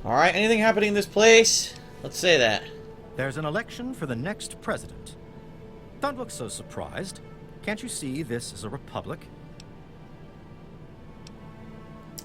Alright, anything happening in this place? Let's say that. There's an election for the next president. Don't look so surprised. Can't you see this is a republic?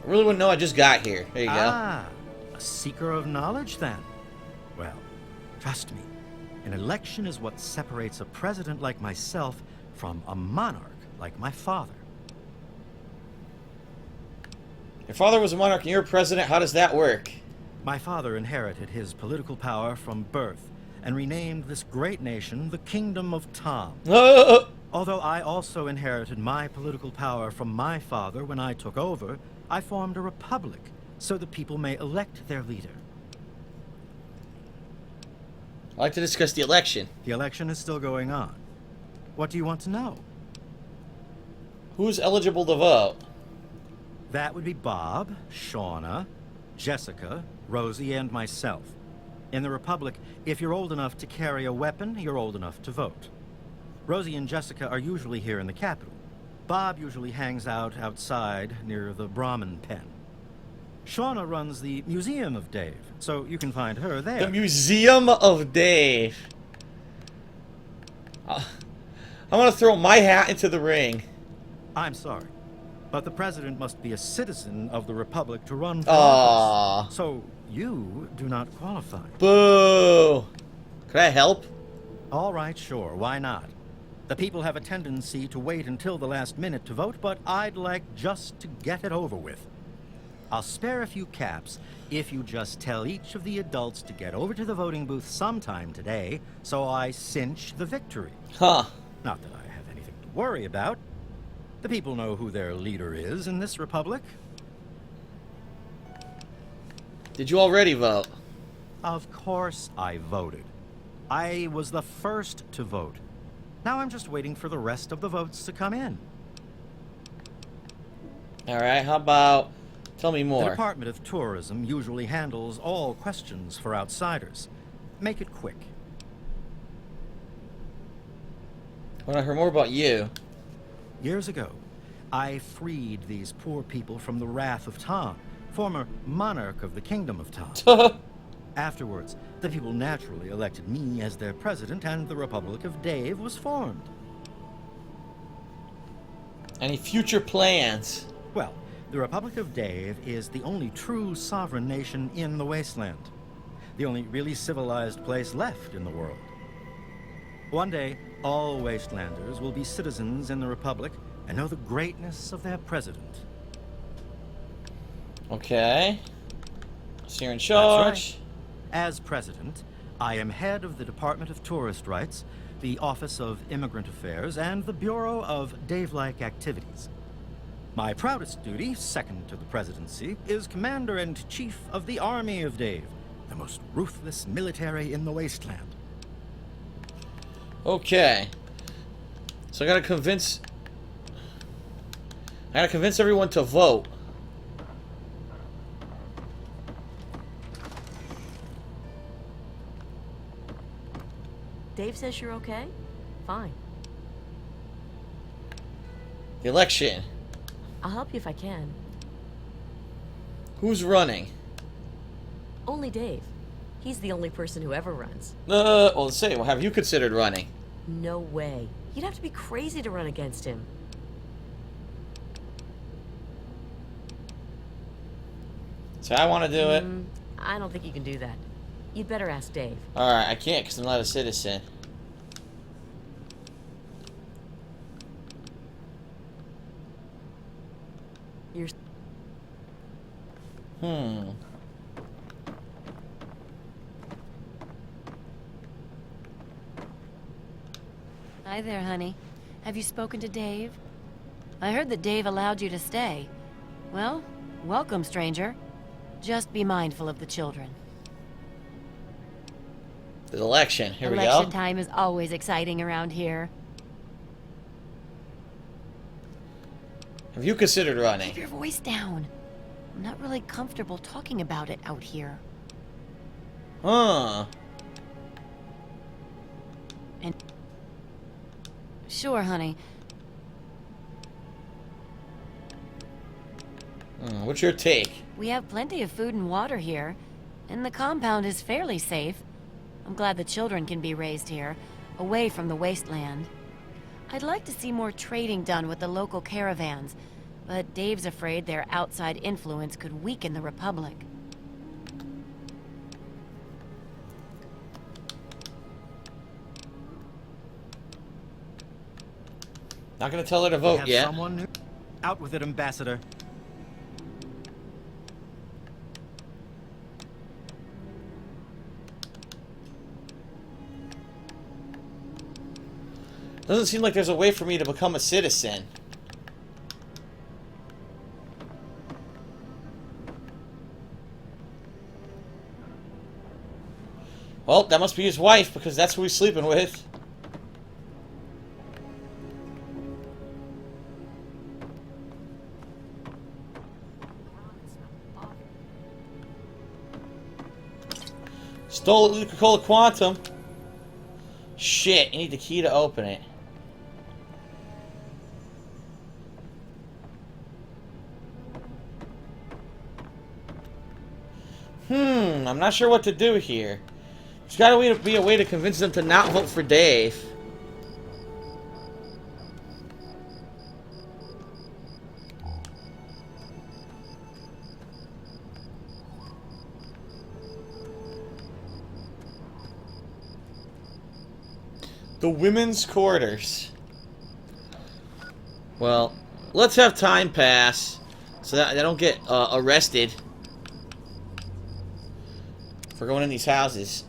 I really wouldn't know, I just got here. There you go. Ah, a seeker of knowledge then? Well, trust me, an election is what separates a president like myself from a monarch like my father. Your father was a monarch and you're a president, how does that work? My father inherited his political power from birth and renamed this great nation the Kingdom of Tom. Although I also inherited my political power from my father when I took over, I formed a republic so the people may elect their leader. I'd like to discuss the election. The election is still going on. What do you want to know? Who's eligible to vote? That would be Bob, Shauna, Jessica, Rosie, and myself. In the Republic, if you're old enough to carry a weapon, you're old enough to vote. Rosie and Jessica are usually here in the capital. Bob usually hangs out outside near the Brahmin pen. Shauna runs the Museum of Dave, so you can find her there. The Museum of Dave. I'm gonna throw my hat into the ring. I'm sorry, but the president must be a citizen of the Republic to run for Aww. office. So you do not qualify. Boo! Could I help? All right, sure, why not? The people have a tendency to wait until the last minute to vote, but I'd like just to get it over with. I'll spare a few caps if you just tell each of the adults to get over to the voting booth sometime today, so I cinch the victory. Huh. Not that I have anything to worry about. The people know who their leader is in this republic. Did you already vote? Of course I voted. I was the first to vote. Now I'm just waiting for the rest of the votes to come in. Alright, how about... Tell me The more. Department of Tourism usually handles all questions for outsiders. Make it quick. I want to hear more about you. Years ago, I freed these poor people from the wrath of Tom, former monarch of the Kingdom of Tom. Afterwards, the people naturally elected me as their president, and the Republic of Dave was formed. Any future plans? Well, the Republic of Dave is the only true sovereign nation in the wasteland. The only really civilized place left in the world. One day, all wastelanders will be citizens in the Republic and know the greatness of their president. Okay. So you're in charge. That's right. As president, I am head of the Department of Tourist Rights, the Office of Immigrant Affairs, and the Bureau of Dave-like Activities. My proudest duty, second to the presidency, is Commander and Chief of the Army of Dave, the most ruthless military in the wasteland. Okay. So I gotta convince everyone to vote. Dave says you're okay? Fine. The election. I'll help you if I can. Who's running? Only Dave. He's the only person who ever runs. Well, let's say, well, have you considered running? No way. You'd have to be crazy to run against him. So I want to do it. I don't think you can do that. You'd better ask Dave. Alright, I can't because I'm not a citizen. You're... Hi there, honey. Have you spoken to Dave? I heard that Dave allowed you to stay. Well, welcome, stranger. Just be mindful of the children. The election. Here we go. Election time is always exciting around here. Have you considered running? Keep your voice down. I'm not really comfortable talking about it out here. Huh. And sure, honey. What's your take? We have plenty of food and water here. and the compound is fairly safe. I'm glad the children can be raised here, away from the wasteland. I'd like to see more trading done with the local caravans, but Dave's afraid their outside influence could weaken the Republic. Not gonna tell her to We vote have yet. someone new. Out with it, Ambassador. Doesn't seem like there's a way for me to become a citizen. Well, that must be his wife, because that's who he's sleeping with. Stole a Coca-Cola Quantum. Shit, you need the key to open it. I'm not sure what to do here. There's gotta be a way to convince them to not vote for Dave. The women's quarters. Well, let's have time pass so that I don't get arrested for going in these houses.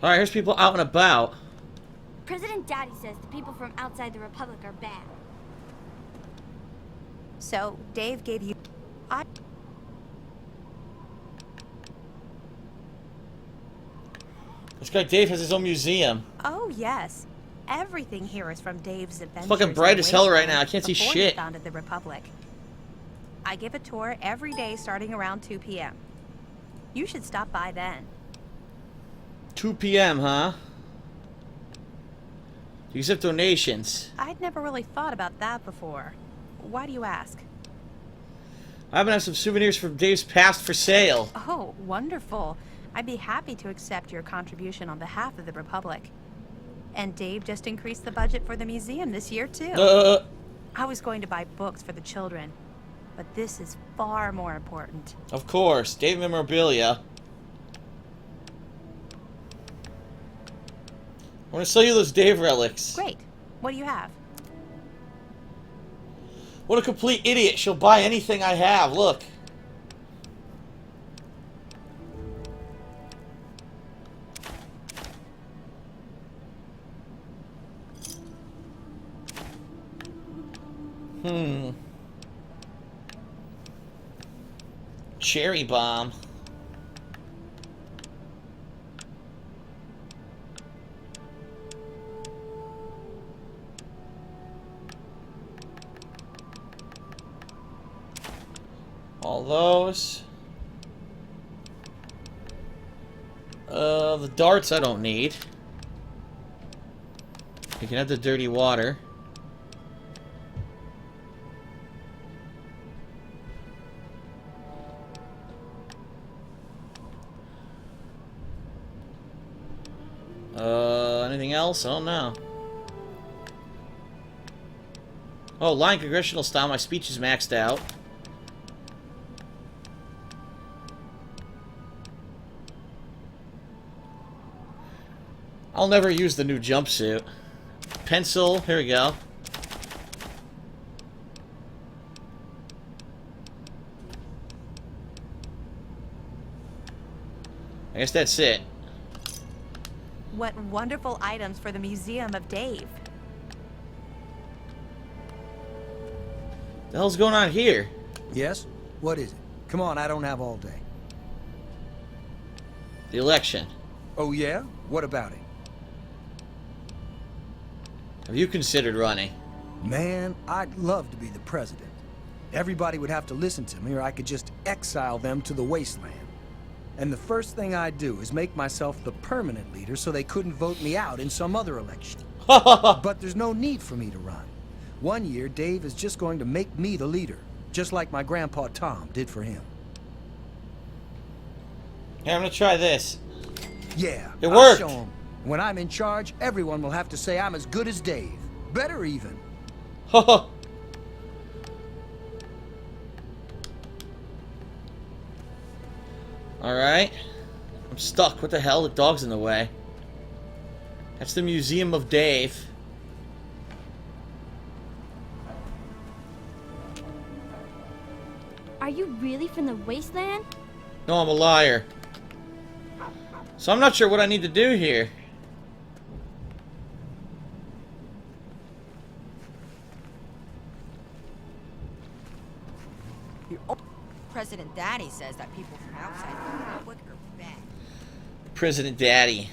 Alright, here's people out and about. President Daddy says the people from outside the Republic are bad. So, Dave gave you... This guy Dave has his own museum. Oh, yes. Everything here is from Dave's adventures. fucking bright as hell right now. I can't see before shit. He founded the Republic. I give a tour every day starting around 2 p.m. You should stop by then. 2 p.m., huh? You accept donations. I'd never really thought about that before. Why do you ask? I happen to have some souvenirs from Dave's past for sale. Oh, wonderful. I'd be happy to accept your contribution on behalf of the Republic. And Dave just increased the budget for the museum this year, too. I was going to buy books for the children, but this is far more important. Of course, Dave memorabilia. I want to sell you those Dave relics. Great. What do you have? What a complete idiot. She'll buy anything I have. Look. Cherry bomb. All those. The darts I don't need. You can have the dirty water. Anything else? I don't know. Oh, line congressional style. My speech is maxed out. I'll never use the new jumpsuit. Pencil. Here we go. I guess that's it. What wonderful items for the Museum of Dave. The hell's going on here? Yes? What is it? Come on, I don't have all day. The election. Oh yeah? What about it? Have you considered running? Man, I'd love to be the president. Everybody would have to listen to me, or I could just exile them to the wasteland. And the first thing I'd do is make myself the permanent leader so they couldn't vote me out in some other election. But there's no need for me to run. One year, Dave is just going to make me the leader, just like my grandpa Tom did for him. Here, I'm gonna try this. Yeah, It I'll worked. show 'em. When I'm in charge, everyone will have to say I'm as good as Dave. Better even. Alright. I'm stuck. What the hell? The dog's in the way. That's the Museum of Dave. Are you really from the wasteland? No, I'm a liar. So I'm not sure what I need to do here. President Daddy says that people from outside the Republic are bad. President Daddy.